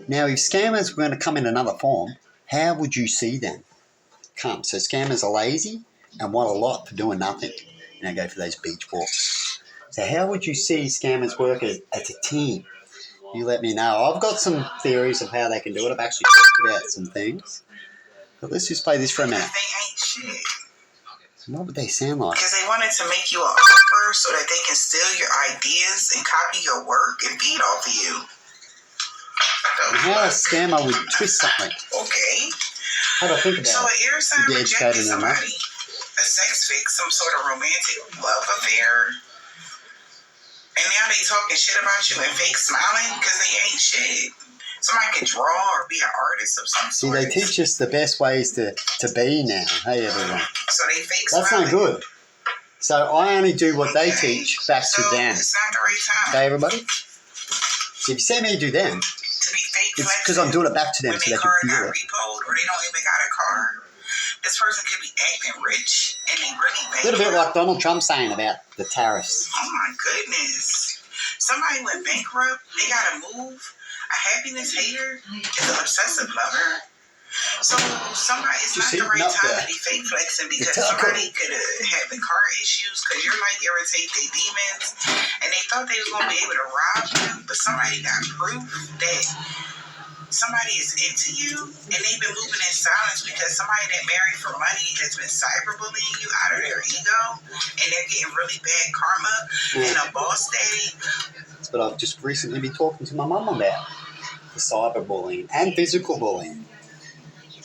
Now, if scammers were going to come in another form, how would you see them come? So scammers are lazy and want a lot for doing nothing. Go for those beach walks. So how would you see scammers work as a team? You let me know. I've got some theories of how they can do it. I've actually talked about some things. But let's just play this for a minute. They ain't shit. What would they sound like? Because they wanted to make you an offer so that they can steal your ideas and copy your work and feed off of you. And how a scammer would twist something. Okay. Have a think about so it. So an air sign rejected somebody, a sex fix, some sort of romantic love affair, and now they talking shit about you and fake smiling because they ain't shit. Somebody can draw or be an artist of some sort. See, they teach us the best ways to be now. Hey, everyone. So they fake That's smiling. Not good. So I only do what they teach back to them. It's not the right time. Okay, everybody? So if you see me do them, it's because I'm doing it back to them so they can feel it. Repoed, or they don't even got a car. This person could be acting rich and they really bankrupt. A little bit like Donald Trump saying about the tariffs. Oh my goodness. Somebody went bankrupt. They got to move. A happiness hater is an obsessive lover. So somebody, it's not the right time to be fake flexing because somebody could have had the car issues because you're like irritate their demons and they thought they was going to be able to rob you, but somebody got proof that somebody is into you and they've been moving in silence because somebody that married for money has been cyberbullying you out of their ego and they're getting really bad karma and a boss daddy. That's what I've just recently been talking to my mum about. The cyberbullying and physical bullying.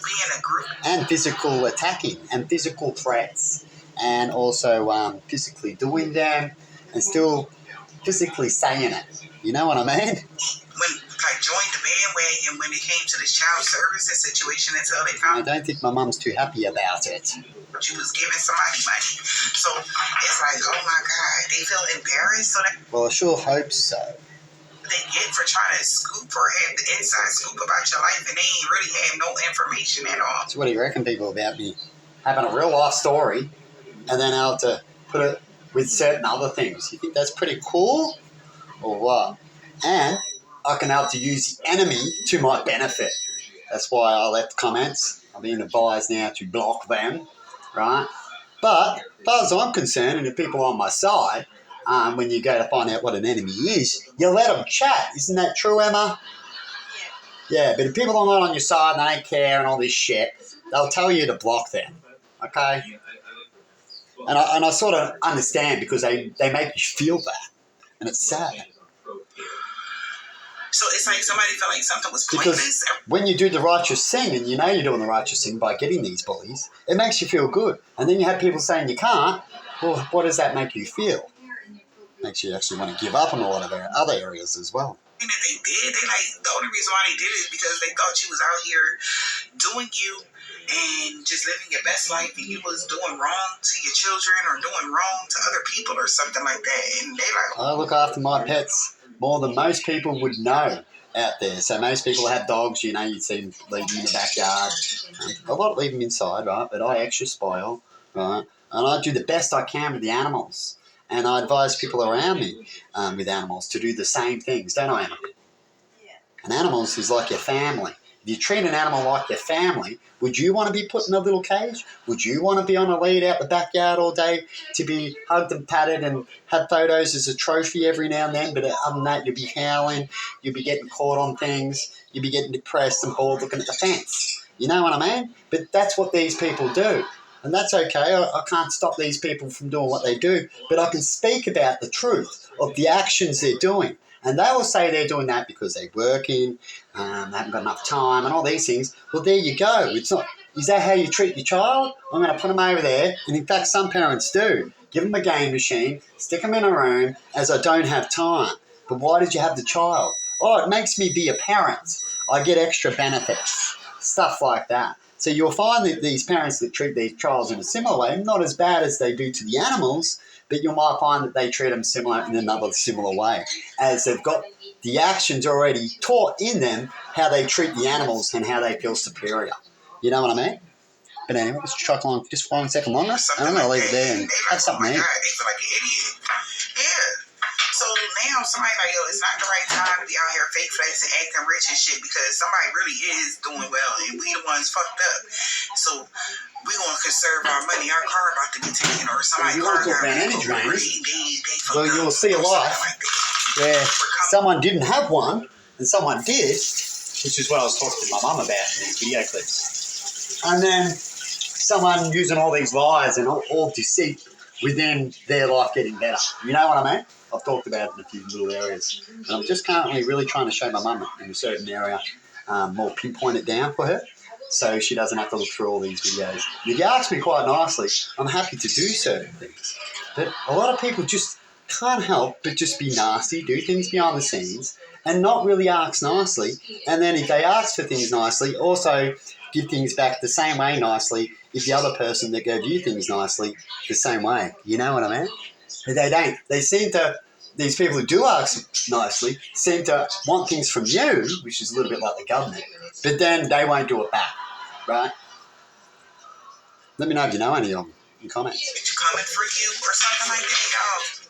Being a group. And physical attacking and physical threats and also physically doing them and still physically saying it. You know what I mean? When I joined the bandwagon when it came to this child services situation until they found. I don't think my mum's too happy about it. She was giving somebody money. So it's like, oh my God, they feel embarrassed. So that. Well, I sure hope so. They get for trying to scoop or have the inside scoop about your life and they ain't really have no information at all. So what do you reckon, people, about me having a real life story and then able to put it with certain other things? You think that's pretty cool or what? And I can help to use the enemy to my benefit. That's why I left comments. I'm being advised now to block them, right? But as far as I'm concerned, and the people on my side, when you go to find out what an enemy is, you let them chat. Isn't that true, Emma? Yeah, but if people are not on your side and they don't care and all this shit, they'll tell you to block them, okay? And I sort of understand because they make you feel that, and it's sad. So it's like somebody felt like something was pointless. Because when you do the righteous thing and you know you're doing the righteous thing by getting these bullies, it makes you feel good. And then you have people saying you can't. Well, what does that make you feel? Makes you actually want to give up on a lot of other areas as well. And if they did, the only reason why they did it is because they thought you was out here doing you and just living your best life and you was doing wrong to your children or doing wrong to other people or something like that. And they like, I look after my pets more than most people would know out there. So most people have dogs, you'd see them leave them in the backyard. A lot leave them inside, right? But I extra spoil, right? And I do the best I can with the animals. And I advise people around me with animals to do the same things, don't I, Emma? Yeah. And animals is like your family. If you treat an animal like your family, would you want to be put in a little cage? Would you want to be on a lead out the backyard all day to be hugged and patted and have photos as a trophy every now and then? But other than that, you'd be howling, you'd be getting caught on things, you'd be getting depressed and bored looking at the fence. You know what I mean? But that's what these people do. And that's okay. I can't stop these people from doing what they do, but I can speak about the truth of the actions they're doing. And they will say they're doing that because they're working, they haven't got enough time and all these things. Well, there you go. It's not. Is that how you treat your child? I'm going to put them over there. And in fact, some parents do. Give them a game machine, stick them in a room as I don't have time. But why did you have the child? Oh, it makes me be a parent. I get extra benefits, stuff like that. So you'll find that these parents that treat these children in a similar way, not as bad as they do to the animals, but you might find that they treat them similar in another similar way, as they've got the actions already taught in them how they treat the animals and how they feel superior. You know what I mean? But anyway, let's truck along just 1 second longer. And I'm going to leave it there and have something to eat. They feel like an idiot. Yeah. So now somebody like, yo, it's not the right time to be out here fake flexing, acting rich and shit because somebody really is doing well and we the ones fucked up. So we gonna conserve our money. Our car about to be taken or somebody car got well, you'll see a lot where someone didn't have one and someone did, which is what I was talking to my mum about in these video clips. And then someone using all these lies and all deceit within their life getting better. You know what I mean? I've talked about it in a few little areas. And I'm just currently really trying to show my mum in a certain area, more pinpoint it down for her so she doesn't have to look through all these videos. If you ask me quite nicely, I'm happy to do certain things. But a lot of people just can't help but just be nasty, do things behind the scenes, and not really ask nicely. And then if they ask for things nicely, also give things back the same way nicely if the other person that gave you things nicely the same way. You know what I mean? But they don't. They seem to, these people who do ask nicely, seem to want things from you, which is a little bit like the government, but then they won't do it back, right? Let me know if you know any of them in comments. It's coming for you or something like that, y'all.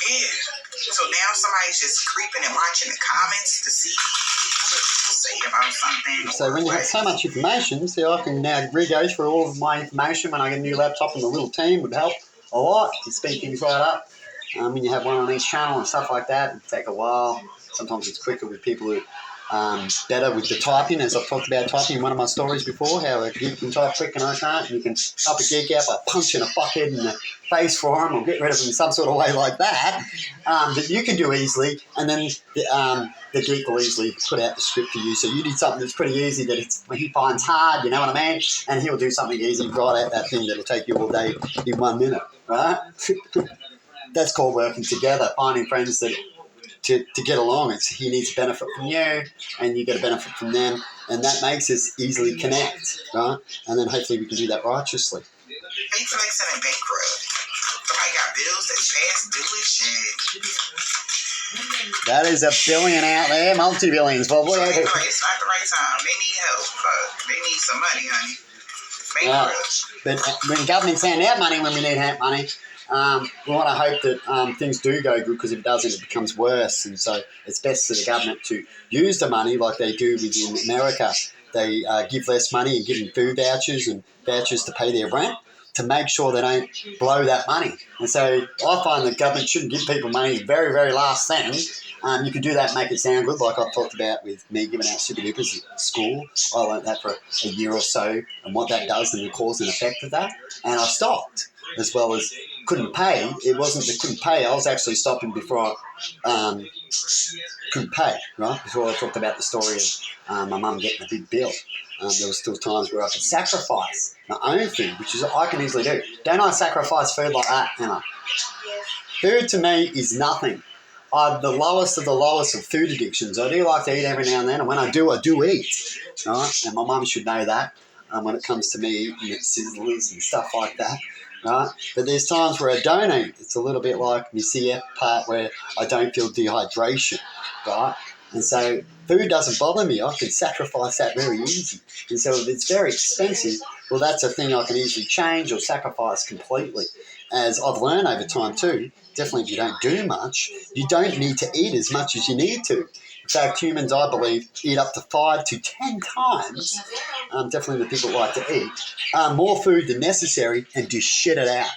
Yeah. So now somebody's just creeping and watching the comments to see what people say about something. So when you have so much information, see, I can now re-go through all of my information when I get a new laptop, and the little team would help a lot to speed things right up. When you have one on each channel and stuff like that, it take a while. Sometimes it's quicker with people who better with the typing, as I've talked about typing in one of my stories before, how a geek can type quick and I can't, and you can help a geek out by punching a fuckhead in the face for him or get rid of him in some sort of way like that, that you can do easily, and then the geek will easily put out the script for you. So you did something that's pretty easy that he finds hard, you know what I mean? And he'll do something easy right out that thing that'll take you all day in 1 minute, right? That's called working together, finding friends that to get along. He needs benefit from you and you get a benefit from them, and that makes us easily connect, right? And then hopefully we can do that righteously. Fake flexing and bankrupt. Somebody got bills that fast due and shit. That is a billion out there, multi-billions probably. So anyway, it's not the right time. They need help. They need some money, honey. Bankrupt. But when government's handing out money when we need money, we want to hope that things do go good, because if it doesn't, it becomes worse. And so it's best for the government to use the money like they do within America. They give less money and give them food vouchers and vouchers to pay their rent to make sure they don't blow that money. And so I find the government shouldn't give people money the very, very last thing. You can do that and make it sound good, like I've talked about with me giving out super dupers at school. I learned that for a year or so and what that does and the cause and effect of that. And I stopped, as well as couldn't pay. It wasn't that couldn't pay. I was actually stopping before I couldn't pay, right? Before I talked about the story of my mum getting a big bill. There were still times where I could sacrifice my own food, which is I can easily do. Don't I sacrifice food like that, Emma? Food to me is nothing. I'm the lowest of the lowest of food addictions. I do like to eat every now and then, and when I do eat, right? And my mum should know that when it comes to me eating at Sizzlers and stuff like that, right? But there's times where I don't eat. It's a little bit like the CF part where I don't feel dehydration, right? And so food doesn't bother me. I can sacrifice that very easy. And so if it's very expensive, well, that's a thing I can easily change or sacrifice completely. As I've learned over time too, definitely if you don't do much, you don't need to eat as much as you need to. In fact, humans, I believe, eat up to 5 to 10 times, definitely the people that like to eat, more food than necessary and just shit it out.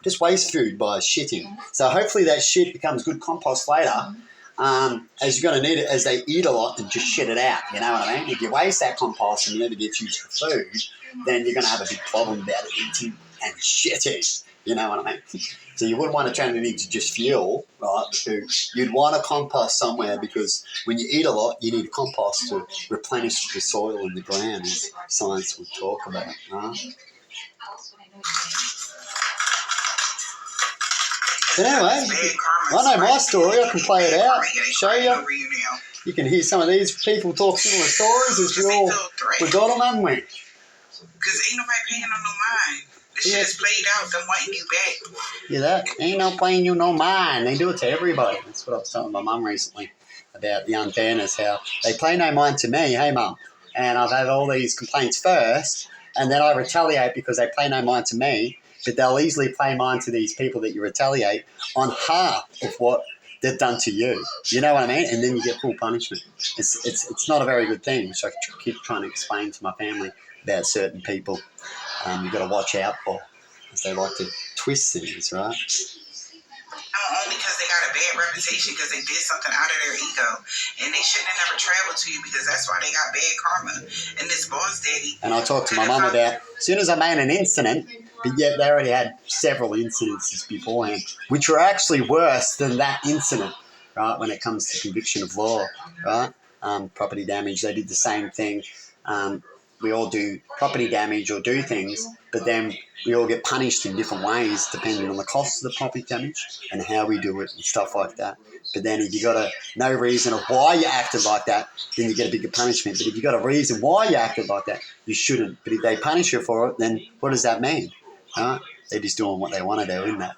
Just waste food by shitting. So hopefully that shit becomes good compost later, as you're going to need it as they eat a lot and just shit it out. You know what I mean? If you waste that compost and you never get used for food, then you're going to have a big problem about it eating and shitting. You know what I mean? So you wouldn't want to turn it into just fuel, right? You'd want to compost somewhere, because when you eat a lot, you need a compost to replenish the soil in the ground, as science would talk about, right? But anyway, I know my story. I can play it out, show you. You can hear some of these people talk similar stories as we got them, haven't we? Because ain't nobody paying on no mind. This shit is played out, them wanting you back. Yeah, that ain't no paying you no mind. They do it to everybody. That's what I was telling my mum recently about the unfairness, how they play no mind to me, hey mum. And I've had all these complaints first, and then I retaliate because they play no mind to me, but they'll easily play mind to these people that you retaliate on half of what they've done to you. You know what I mean? And then you get full punishment. It's not a very good thing, which I keep trying to explain to my family about certain people. You've got to watch out for, as they like to twist things, right? Only because they got a bad reputation because they did something out of their ego, and they shouldn't have never traveled to you because that's why they got bad karma. And this boss daddy. And I talked to my mum about, as soon as I made an incident, but yet they already had several incidences beforehand, which were actually worse than that incident, right? When it comes to conviction of law, right? Property damage, they did the same thing. We all do property damage or do things, but then we all get punished in different ways depending on the cost of the property damage and how we do it and stuff like that. But then if you got no reason of why you acted like that, then you get a bigger punishment. But if you got a reason why you acted like that, you shouldn't. But if they punish you for it, then what does that mean? They're just doing what they want to do, isn't it?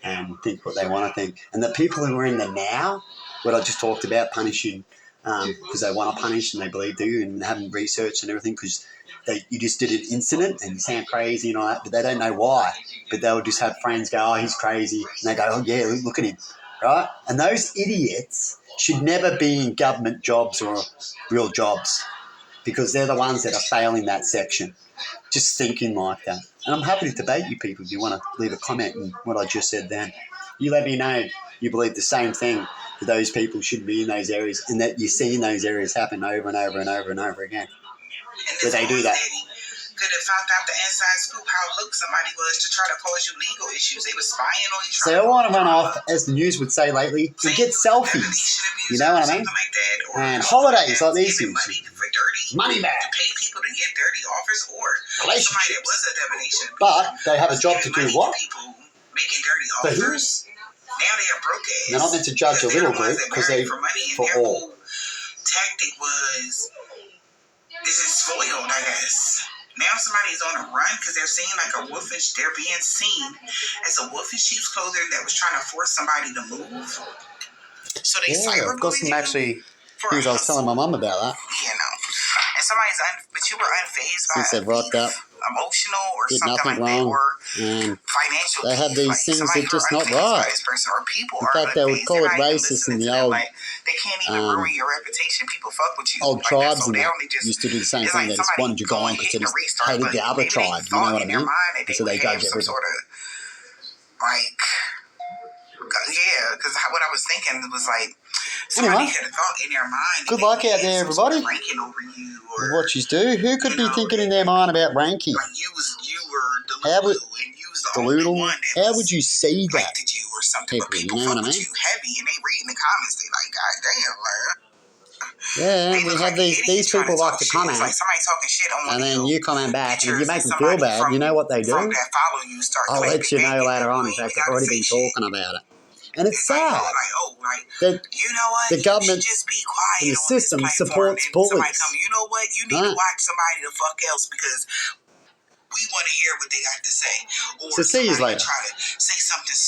And think what they want to think. And the people who are in the now, what I just talked about, punishing because they want to punish and they believe they do and haven't researched and everything because you just did an incident and you sound crazy and all that, but they don't know why. But they'll just have friends go, oh, he's crazy. And they go, oh, yeah, look at him, right? And those idiots should never be in government jobs or real jobs because they're the ones that are failing that section, just thinking like that. And I'm happy to debate you people if you want to leave a comment on what I just said then. You let me know you believe the same thing, that those people shouldn't be in those areas and that you're seeing those areas happen over and over and over and over again. And they do that. Could have found out the inside scoop how hooked somebody was to try to cause you legal issues. They were spying on you. They all want to run off, as the news would say lately, to get selfies. You know what I mean? And holidays like these things. Money back. To pay people to get dirty offers or somebody that was a divination. But they have a job to do what? People making dirty offers. Now they are broke ass. They're not meant to judge a little group because they for money, and for their all. whole tactic was this is foiled, I guess. Now somebody's on a run because they're seeing like a wolf. They're being seen as a wolf in sheep's clothing that was trying to force somebody to move. So they I've got some actually things I was telling my mum about that. You know, and somebody's but you were unfazed by since they've rocked up. Emotional or did something nothing like wrong, that, or and financial. they have these like things that are just not right. Or people in fact, they would call it racist in the old like, they can't even ruin your reputation. People fuck with you. old like tribes so and that used to do the same thing. They just wanted you gone because they just hated the other tribe. You know what I mean? And so they judge everything. Sort of, like, yeah, because what I was thinking was like, somebody could have thought in their mind. Good luck out there, everybody. Ranking over you, or what you do. Who could be thinking in their mind about ranking? Like you were delulu, and you was the only one that how would you see that? You or something, people, but people you know what I mean? you heavy, and they read in the comments. They like, God damn, man. Yeah, we have these people like to comment, like somebody talking shit on and then you comment back, and if you make them feel bad, you know what they do? I'll let you know later on. In fact, I've already been talking about it. And it's sad that you know what? the government just be quiet and the system supports bullies. You know what? You need to watch somebody the fuck else because we want to hear what they got to say. Or so see you later. Try to say something